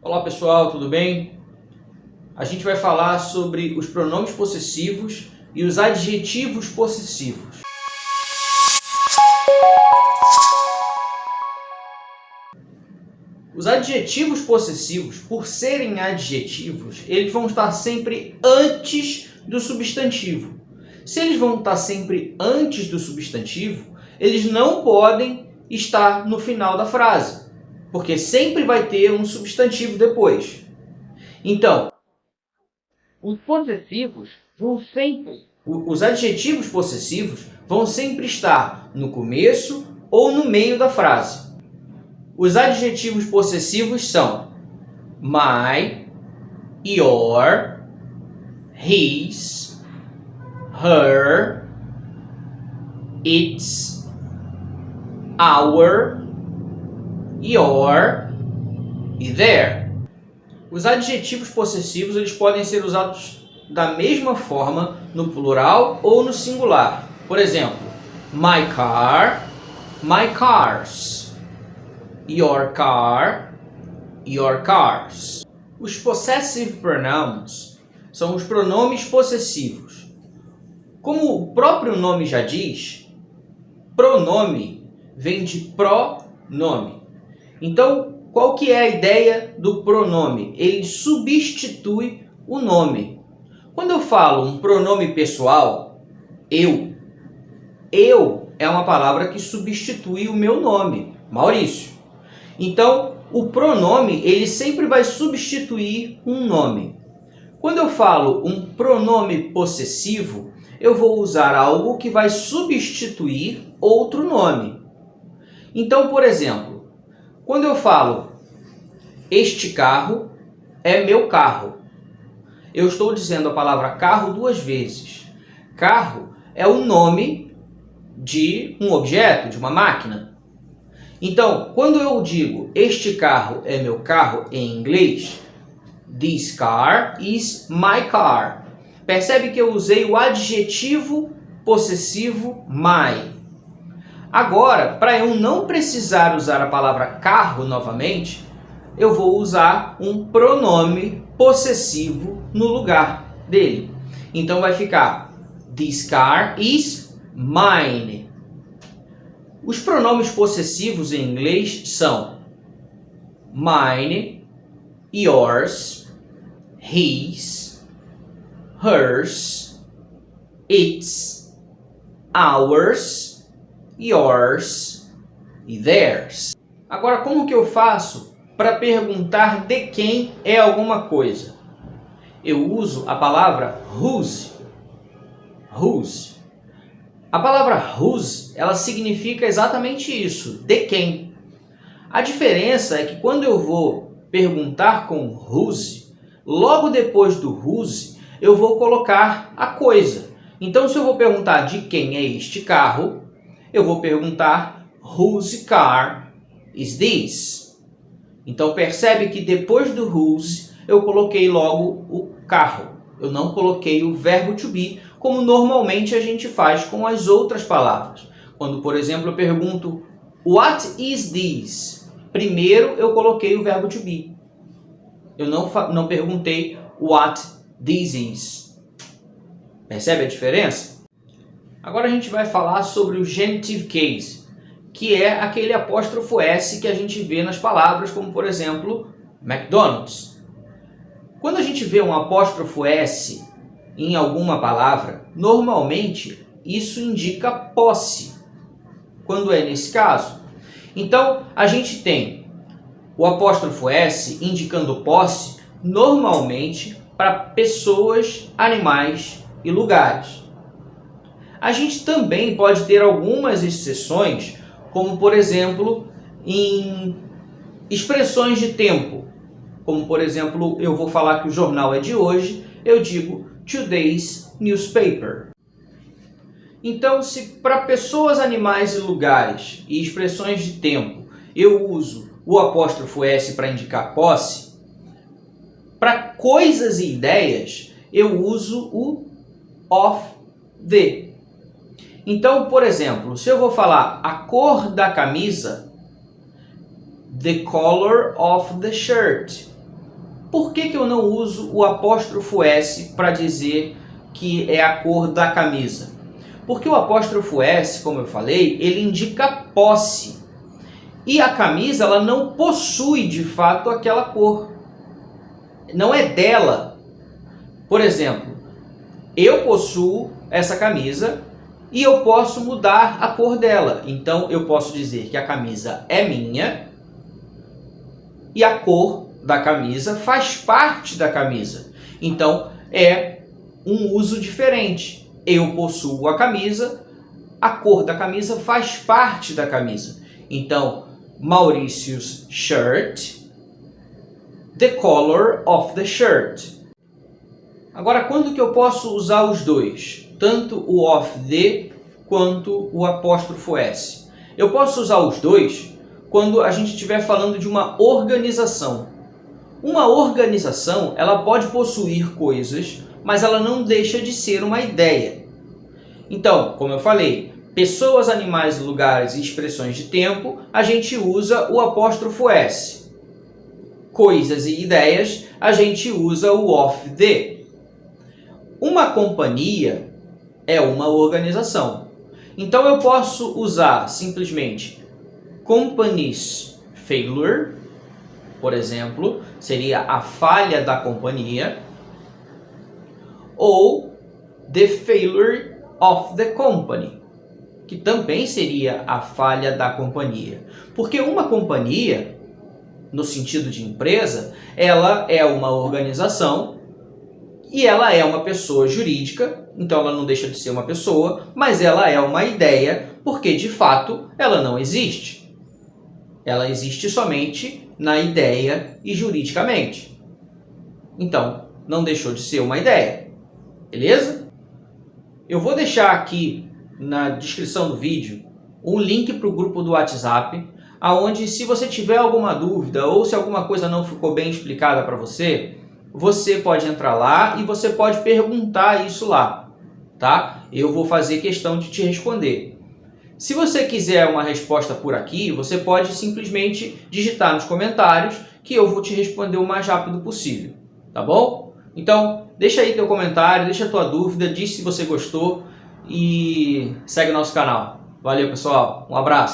Olá pessoal, tudo bem? A gente vai falar sobre os pronomes possessivos e os adjetivos possessivos. Os adjetivos possessivos, por serem adjetivos, eles vão estar sempre antes do substantivo. Se eles vão estar sempre antes do substantivo, eles não podem estar no final da frase, porque sempre vai ter um substantivo depois. Então, os possessivos vão sempre, os adjetivos possessivos vão sempre estar no começo ou no meio da frase. Os adjetivos possessivos são my, your, his, her, its, our, your e their. Os adjetivos possessivos eles podem ser usados da mesma forma no plural ou no singular. Por exemplo, my car, my cars. Your car, your cars. Os possessive pronouns são os pronomes possessivos. Como o próprio nome já diz, pronome vem de pronome. Então, qual que é a ideia do pronome? Ele substitui o nome. Quando eu falo um pronome pessoal, eu é uma palavra que substitui o meu nome, Maurício. Então, o pronome ele sempre vai substituir um nome. Quando eu falo um pronome possessivo, eu vou usar algo que vai substituir outro nome. Então, por exemplo, quando eu falo este carro é meu carro, eu estou dizendo a palavra carro duas vezes. Carro é o nome de um objeto, de uma máquina. Então, quando eu digo este carro é meu carro em inglês, this car is my car. Percebe que eu usei o adjetivo possessivo my. Agora, para eu não precisar usar a palavra carro novamente, eu vou usar um pronome possessivo no lugar dele. Então vai ficar this car is mine. Os pronomes possessivos em inglês são mine, yours, his, hers, its, ours, yours e theirs. Agora, como que eu faço para perguntar de quem é alguma coisa? Eu uso a palavra whose. Whose. A palavra whose, ela significa exatamente isso, de quem. A diferença é que quando eu vou perguntar com whose, logo depois do whose, eu vou colocar a coisa. Então, se eu vou perguntar de quem é este carro, eu vou perguntar whose car is this? Então, percebe que depois do whose, eu coloquei logo o carro. Eu não coloquei o verbo to be, como normalmente a gente faz com as outras palavras. Quando, por exemplo, eu pergunto what is this? Primeiro eu coloquei o verbo to be. Eu não perguntei what this is. Percebe a diferença? Agora a gente vai falar sobre o genitive case, que é aquele apóstrofo S que a gente vê nas palavras, como por exemplo, McDonald's. Quando a gente vê um apóstrofo S em alguma palavra, normalmente isso indica posse, quando é nesse caso. Então, a gente tem o apóstrofo S indicando posse, normalmente para pessoas, animais e lugares. A gente também pode ter algumas exceções, como por exemplo, em expressões de tempo. Como por exemplo, eu vou falar que o jornal é de hoje, eu digo today's newspaper. Então, se para pessoas, animais e lugares e expressões de tempo eu uso o apóstrofo S para indicar posse, para coisas e ideias eu uso o of the. Então, por exemplo, se eu vou falar a cor da camisa, the color of the shirt. Por que eu não uso o apóstrofo S para dizer que é a cor da camisa? Porque o apóstrofo S, como eu falei, ele indica posse. E a camisa, ela não possui de fato aquela cor. Não é dela. Por exemplo, eu possuo essa camisa e eu posso mudar a cor dela. Então eu posso dizer que a camisa é minha e a cor da camisa faz parte da camisa. Então é um uso diferente. Eu possuo a camisa, a cor da camisa faz parte da camisa. Então, Maurício's shirt, the color of the shirt. Agora, quando que eu posso usar os dois? Tanto o of the quanto o apóstrofo S. Eu posso usar os dois quando a gente estiver falando de uma organização. Uma organização, ela pode possuir coisas, mas ela não deixa de ser uma ideia. Então, como eu falei, pessoas, animais, lugares e expressões de tempo, a gente usa o apóstrofo S. Coisas e ideias, a gente usa o of the. Uma companhia é uma organização. Então eu posso usar simplesmente company's failure, por exemplo, seria a falha da companhia, ou the failure of the company, que também seria a falha da companhia. Porque uma companhia, no sentido de empresa, ela é uma organização e ela é uma pessoa jurídica, então ela não deixa de ser uma pessoa, mas ela é uma ideia, porque de fato ela não existe. Ela existe somente na ideia e juridicamente. Então, não deixou de ser uma ideia. Beleza? Eu vou deixar aqui na descrição do vídeo um link para o grupo do WhatsApp, onde se você tiver alguma dúvida ou se alguma coisa não ficou bem explicada para você, você pode entrar lá e você pode perguntar isso lá, tá? Eu vou fazer questão de te responder. Se você quiser uma resposta por aqui, você pode simplesmente digitar nos comentários que eu vou te responder o mais rápido possível, tá bom? Então, deixa aí teu comentário, deixa a tua dúvida, diz se você gostou e segue o nosso canal. Valeu, pessoal. Um abraço.